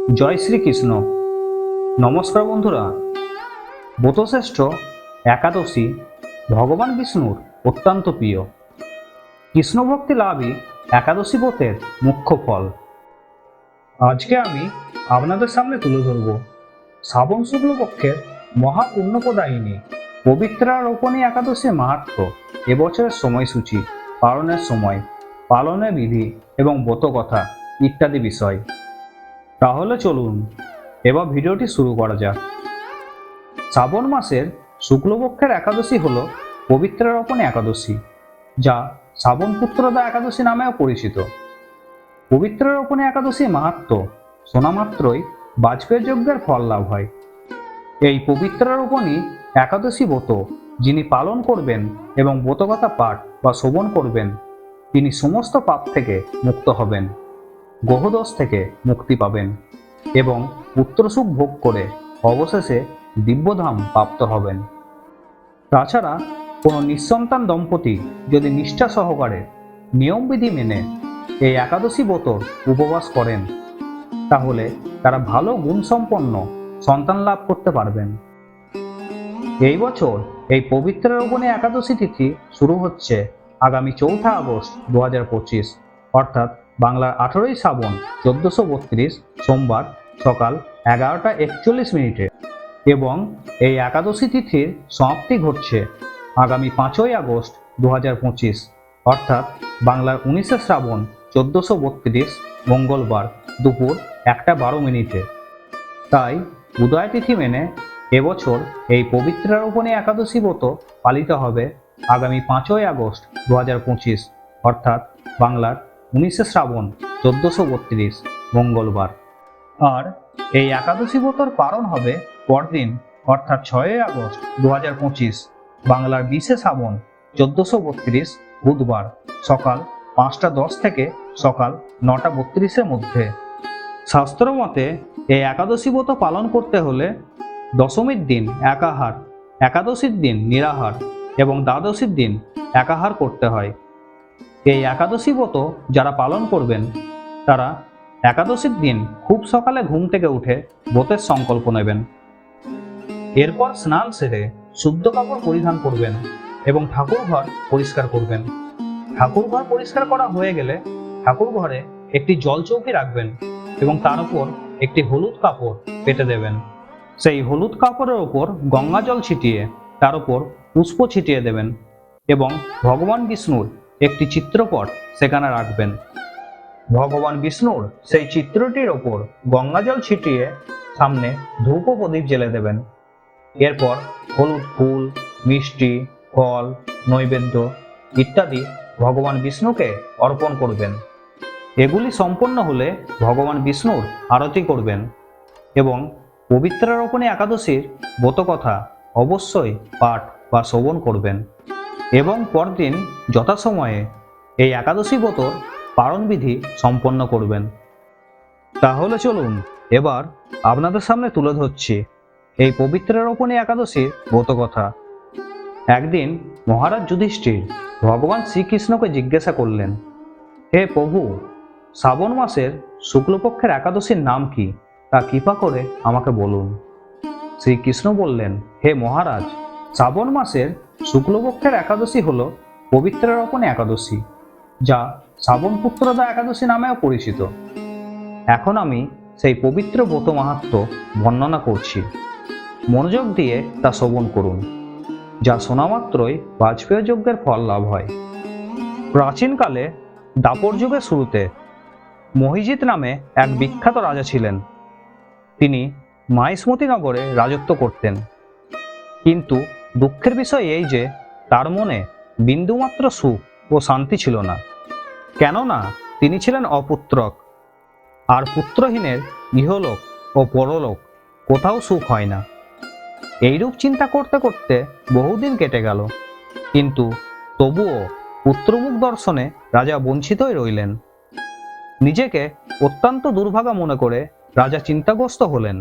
জয় শ্রীকৃষ্ণ। নমস্কার বন্ধুরা। ব্রতশ্রেষ্ঠ একাদশী ভগবান বিষ্ণুর অত্যন্ত প্রিয়। কৃষ্ণ ভক্তি লাভই একাদশী ব্রতের মুখ্য ফল। আজকে আমি আপনাদের সামনে তুলে ধরব শ্রাবণ শুক্লপক্ষের মহাপুণ্যপ্রদায়িনী পবিত্রা রোপণী একাদশীর মাহাত্ম্য, এবছরের সময়সূচি, পালনের সময়, পালনের বিধি এবং ব্রতকথা ইত্যাদি বিষয়। তাহলে চলুন এবার ভিডিওটি শুরু করা যাক। শ্রাবণ মাসের শুক্লপক্ষের একাদশী হল পবিত্রা রোপণী একাদশী, যা শ্রাবণ পুত্রদা একাদশী নামেও পরিচিত। পবিত্রা রোপণী একাদশীর মাহাত্ম্য শোনা মাত্রই বাজপেয়ী যজ্ঞের ফল লাভ হয়। এই পবিত্রা রোপণী একাদশী ব্রত যিনি পালন করবেন এবং ব্রতকথা পাঠ বা শ্রবণ করবেন, তিনি সমস্ত পাপ থেকে মুক্ত হবেন, গ্রহদোষ থেকে মুক্তি পাবেন এবং পুত্রসুখ ভোগ করে অবশেষে দিব্যধাম প্রাপ্ত হবেন। তাছাড়া কোনো নিঃসন্তান দম্পতি যদি নিষ্ঠা সহকারে নিয়মবিধি মেনে এই একাদশী ব্রত উপবাস করেন, তাহলে তারা ভালো গুণসম্পন্ন সন্তান লাভ করতে পারবেন। এই বছর এই পবিত্র রোপণী একাদশী তিথি শুরু হচ্ছে আগামী 4 আগস্ট 2025, অর্থাৎ বাংলার 18ই শ্রাবণ 1432 সোমবার সকাল 11টা 41 এবং এই একাদশী তিথির সমাপ্তি ঘটছে আগামী 5ই আগস্ট 2025, অর্থাৎ বাংলার 19শে শ্রাবণ 1432 মঙ্গলবার দুপুর 1টা 12। তাই উদয় তিথি মেনে এবছর এই পবিত্রা রোপণী একাদশী ব্রত পালিত হবে আগামী 5ই আগস্ট 2025, অর্থাৎ বাংলার 19শে শ্রাবণ 1432 মঙ্গলবার। আর এই একাদশী ব্রতর পালন হবে পরদিন, অর্থাৎ 6ই আগস্ট 2025 বাংলার 20শে শ্রাবণ 1432 বুধবার সকাল 5টা 10 থেকে সকাল 9টা 32 মধ্যে। শাস্ত্র মতে এই একাদশী ব্রত পালন করতে হলে দশমীর দিন একাহার, একাদশীর দিন নিরাহার এবং দ্বাদশীর দিন একাহার করতে হয়। এই একাদশী ব্রত যারা পালন করবেন, তারা একাদশীর দিন খুব সকালে ঘুম থেকে উঠে ব্রতের সংকল্প নেবেন। এরপর স্নান সেরে শুদ্ধ কাপড় পরিধান করবেন এবং ঠাকুর ঘর পরিষ্কার করবেন। ঠাকুর ঘর পরিষ্কার করা হয়ে গেলে ঠাকুর ঘরে একটি জল চৌকি রাখবেন এবং তার উপর একটি হলুদ কাপড় পেতে দেবেন। সেই হলুদ কাপড়ের ওপর গঙ্গা জল ছিটিয়ে তার উপর পুষ্প ছিটিয়ে দেবেন এবং ভগবান বিষ্ণুর একটি চিত্রপট সেখানে রাখবেন। ভগবান বিষ্ণুর সেই চিত্রটির ওপর গঙ্গা জল ছিটিয়ে সামনে ধূপ ও প্রদীপ জ্বেলে দেবেন। এরপর হলুদ ফুল, মিষ্টি, ফল, নৈবেদ্য ইত্যাদি ভগবান বিষ্ণুকে অর্পণ করবেন। এগুলি সম্পন্ন হলে ভগবান বিষ্ণুর আরতি করবেন এবং পবিত্রা রোপণী একাদশীর ব্রতকথা অবশ্যই পাঠ বা শ্রবণ করবেন এবং পরদিন যথাসময়ে এই একাদশী ব্রতর পালনবিধি সম্পন্ন করবেন। তাহলে চলুন এবার আপনাদের সামনে তুলে ধরছি এই পবিত্রা রোপণী একাদশীর ব্রতকথা। একদিন মহারাজ যুধিষ্ঠির ভগবান শ্রীকৃষ্ণকে জিজ্ঞাসা করলেন, হে প্রভু, শ্রাবণ মাসের শুক্লপক্ষের একাদশীর নাম কি, তা কৃপা করে আমাকে বলুন। শ্রীকৃষ্ণ বললেন, হে মহারাজ, শ্রাবণ মাসের শুক্লপক্ষের একাদশী হল পবিত্রা রোপণী একাদশী, যা শ্রাবণ পুত্রদা একাদশী নামেও পরিচিত। এখন আমি সেই পবিত্র ব্রত মাহাত্ম্য বর্ণনা করছি, মনোযোগ দিয়ে তা শ্রবণ করুন, যা শোনা মাত্রই বাজপেয়ী যজ্ঞের ফল লাভ হয়। প্রাচীনকালে দাপর যুগের শুরুতে মহিজিৎ নামে এক বিখ্যাত রাজা ছিলেন। তিনি মাহিষ্মতি নগরে রাজত্ব করতেন, কিন্তু দুঃখের বিষয় এই যে তার মনে বিন্দুমাত্র সুখ ও শান্তি ছিল না, কেননা তিনি ছিলেন অপুত্রক, আর পুত্রহীনের ইহলোক ও পরলোক কোথাও সুখ হয় না। এইরূপ চিন্তা করতে করতে বহুদিন কেটে গেল, কিন্তু তবুও পুত্রমুখ দর্শনে রাজা বঞ্চিতই রইলেন। নিজেকে অত্যন্ত দুর্ভাগা মনে করে রাজা চিন্তাগ্রস্ত হলেন।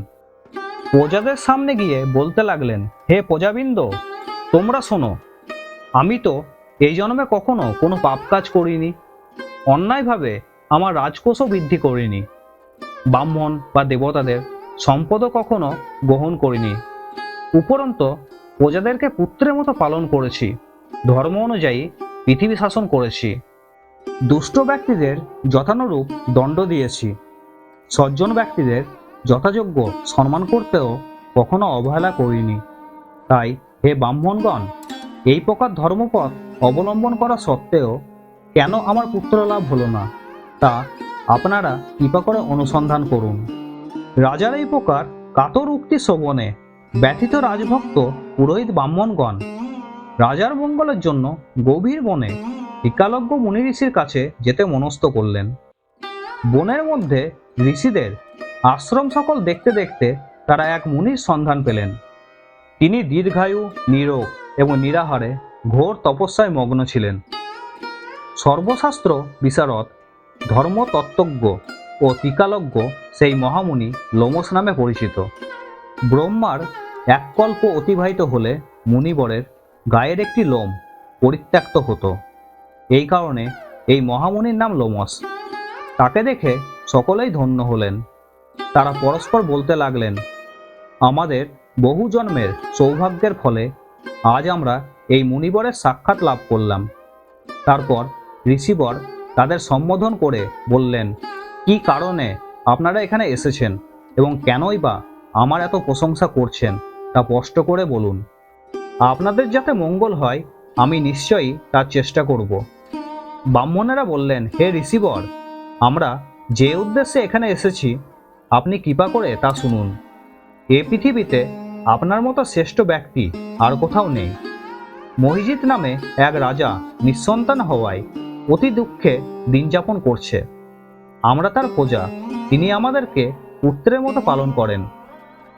প্রজাদের সামনে গিয়ে বলতে লাগলেন, হে প্রজাবৃন্দ, তোমরা শোনো, আমি তো এই জন্মে কখনো কোনো পাপ কাজ করিনি, অন্যায়ভাবে আমার রাজকোষও বৃদ্ধি করিনি, ব্রাহ্মণ বা দেবতাদের সম্পদও কখনো গ্রহণ করিনি। উপরন্তু প্রজাদেরকে পুত্রের মতো পালন করেছি, ধর্ম অনুযায়ী পৃথিবী শাসন করেছি, দুষ্ট ব্যক্তিদের যথানুরূপ দণ্ড দিয়েছি, সজ্জন ব্যক্তিদের যথাযোগ্য সম্মান করতেও কখনো অবহেলা করিনি। তাই হে ব্রাহ্মণগণ, এই প্রকার ধর্মপথ অবলম্বন করা সত্ত্বেও কেন আমার পুত্র লাভ হলো না, তা আপনারা কৃপা করে অনুসন্ধান করুন। রাজার এই প্রকার কাতর উক্তি শ্রবণে ব্যথিত রাজভক্ত পুরোহিত ব্রাহ্মণগণ রাজার মঙ্গলের জন্য গভীর বনে একালজ্ঞ মুনি ঋষির কাছে যেতে মনস্থ করলেন। বনের মধ্যে ঋষিদের আশ্রম সকল দেখতে দেখতে তারা এক মুনির সন্ধান পেলেন। তিনি দীর্ঘায়ু, নিরোগ এবং নিরাহারে ঘোর তপস্যায় মগ্ন ছিলেন। সর্বশাস্ত্র বিশারদ, ধর্মতত্ত্বজ্ঞ ও টিকালজ্ঞ সেই মহামুনি লোমশ নামে পরিচিত। ব্রহ্মার এক কল্প অতিবাহিত হলে মুনিবরের গায়ের একটি লোম পরিত্যক্ত হতো। এই কারণে এই মহামুনির নাম লোমশ। তাকে দেখে সকলেই ধন্য হলেন। তারা পরস্পর বলতে লাগলেন, আমাদের বহু জন্মের সৌভাগ্যের ফলে আজ আমরা এই মুনিবরের সাক্ষাৎ লাভ করলাম। তারপর ঋষিবর তাদের সম্বোধন করে বললেন, কি কারণে আপনারা এখানে এসেছেন এবং কেনই বা আমার এত প্রশংসা করছেন তা স্পষ্ট করে বলুন। আপনাদের যাতে মঙ্গল হয় আমি নিশ্চয়ই তার চেষ্টা করব। ব্রাহ্মণেরা বললেন, হে ঋষিবর, আমরা যে উদ্দেশ্যে এখানে এসেছি আপনি কৃপা করে তা শুনুন। এ পৃথিবীতে আপনার মতো শ্রেষ্ঠ ব্যক্তি আর কোথাও নেই। মহিজিৎ নামে এক রাজা নিঃসন্তান হওয়ায় অতি দুঃখে দিন যাপন করছে। আমরা তার প্রজা, তিনি আমাদেরকে পুত্রের মতো পালন করেন,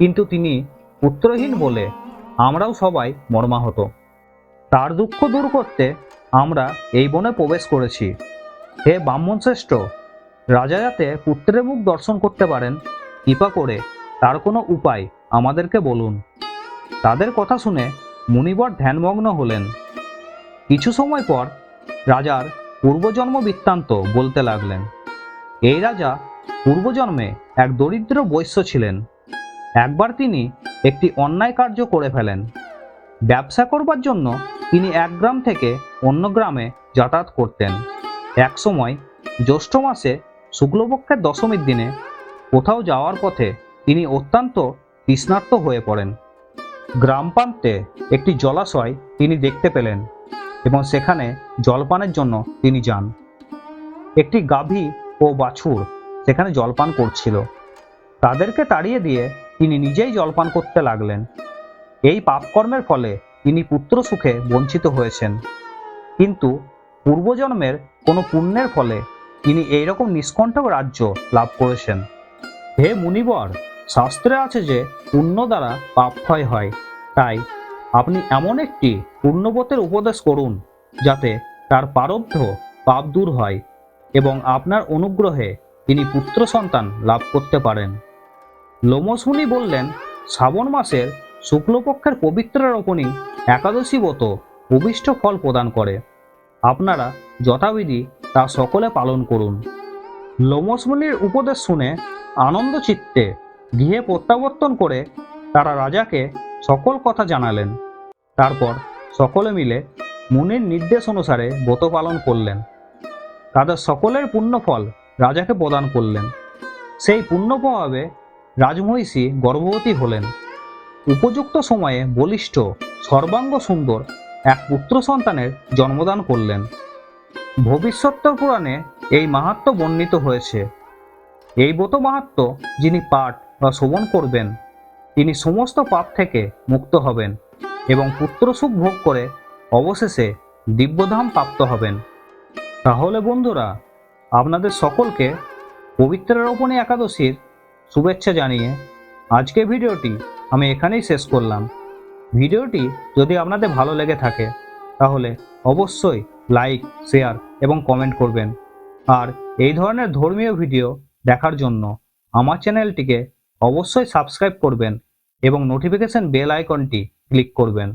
কিন্তু তিনি পুত্রহীন বলে আমরাও সবাই মর্মাহত। তার দুঃখ দূর করতে আমরা এই বনে প্রবেশ করেছি। হে ব্রাহ্মণ শ্রেষ্ঠ, রাজা যাতে পুত্রের মুখ দর্শন করতে পারেন, কৃপা করে তার কোনো উপায় আমাদেরকে বলুন। তাদের কথা শুনে মুনিবর ধ্যানমগ্ন হলেন। কিছু সময় পর রাজার পূর্বজন্ম বৃত্তান্ত বলতে লাগলেন। এই রাজা পূর্বজন্মে এক দরিদ্র বৈশ্য ছিলেন। একবার তিনি একটি অন্যায় কার্য করে ফেলেন। ব্যবসা করবার জন্য তিনি এক গ্রাম থেকে অন্য গ্রামে যাতায়াত করতেন। এক সময় জ্যৈষ্ঠ মাসে শুক্লপক্ষের দশমীর দিনে কোথাও যাওয়ার পথে তিনি অত্যন্ত তৃষ্ণার্ত হয়ে পড়েন। গ্রাম প্রান্তে একটি জলাশয় তিনি দেখতে পেলেন এবং সেখানে জলপানের জন্য তিনি যান। একটি গাভী ও বাছুর সেখানে জলপান করছিল। তাদেরকে তাড়িয়ে দিয়ে তিনি নিজেই জলপান করতে লাগলেন। এই পাপকর্মের ফলে তিনি পুত্র সুখে বঞ্চিত হয়েছেন, কিন্তু পূর্বজন্মের কোনো পুণ্যের ফলে তিনি এইরকম নিষ্কণ্টক রাজ্য লাভ করেছেন। হে মুনিবর, শাস্ত্রে আছে যে পুণ্য দ্বারা পাপ ক্ষয় হয়। তাই আপনি এমন একটি পুণ্যব্রতের উপদেশ করুন যাতে তার প্রারব্ধ পাপ দূর হয় এবং আপনার অনুগ্রহে তিনি পুত্র সন্তান লাভ করতে পারেন। লোমশ মুনি বললেন, শ্রাবণ মাসের শুক্লপক্ষের পবিত্র রোপণী একাদশী ব্রত অভীষ্ট ফল প্রদান করে। আপনারা যথাবিধি তা সকলে পালন করুন। লোমশ মুনির উপদেশ শুনে আনন্দ চিত্তে গৃহে প্রত্যাবর্তন করে তারা রাজাকে সকল কথা জানালেন। তারপর সকলে মিলে মুনির নির্দেশ অনুসারে ব্রত পালন করলেন। তাদের সকলের পুণ্যফল রাজাকে প্রদান করলেন। সেই পুণ্য প্রভাবে রাজমহিষী গর্ভবতী হলেন। উপযুক্ত সময়ে বলিষ্ঠ, সর্বাঙ্গ সুন্দর এক পুত্র সন্তানের জন্মদান করলেন। ভবিষ্যত্তর পুরাণে এই মাহাত্ম্য বর্ণিত হয়েছে। এই ব্রত মাহাত্ম্য যিনি পাঠ বা শ্রবণ করবেন তিনি সমস্ত পাপ থেকে মুক্ত হবেন এবং পুত্র সুখ ভোগ করে অবশেষে দিব্যধাম প্রাপ্ত হবেন। তাহলে বন্ধুরা, আপনাদের সকলকে পবিত্র রোপণী একাদশীর শুভেচ্ছা জানিয়ে আজকে ভিডিওটি আমি এখানেই শেষ করলাম। ভিডিওটি যদি আপনাদের ভালো লেগে থাকে তাহলে অবশ্যই লাইক, শেয়ার এবং কমেন্ট করবেন। আর এই ধরনের ধর্মীয় ভিডিও দেখার জন্য আমার চ্যানেলটিকে অবশ্যই সাবস্ক্রাইব করবেন এবং নোটিফিকেশন বেল আইকনটি ক্লিক করবেন।